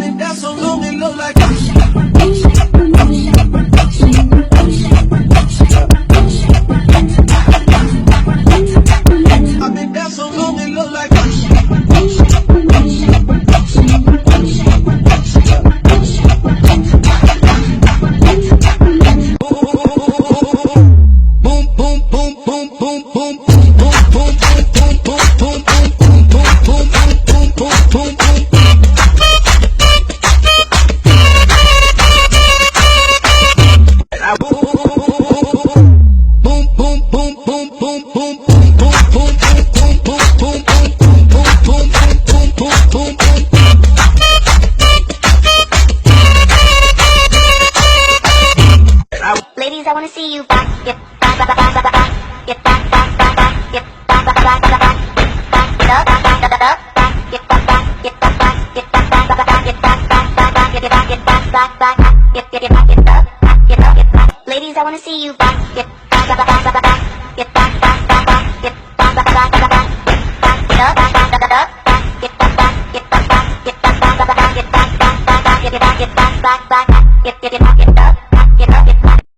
been down so long it look like I've been down so long it look like Ladies, I wanna see you back, get back, back, back, back, back, get back, back, back, back, get back, back, back, back, back, back, get up, back, back, back, back, back, get back, back, get back, back, get back, back, back, back, get back, back, back, back, get back, get back, back, back, get back, get up, get up, get back. Ladies, I wanna see you back, get back, back, back, back, back.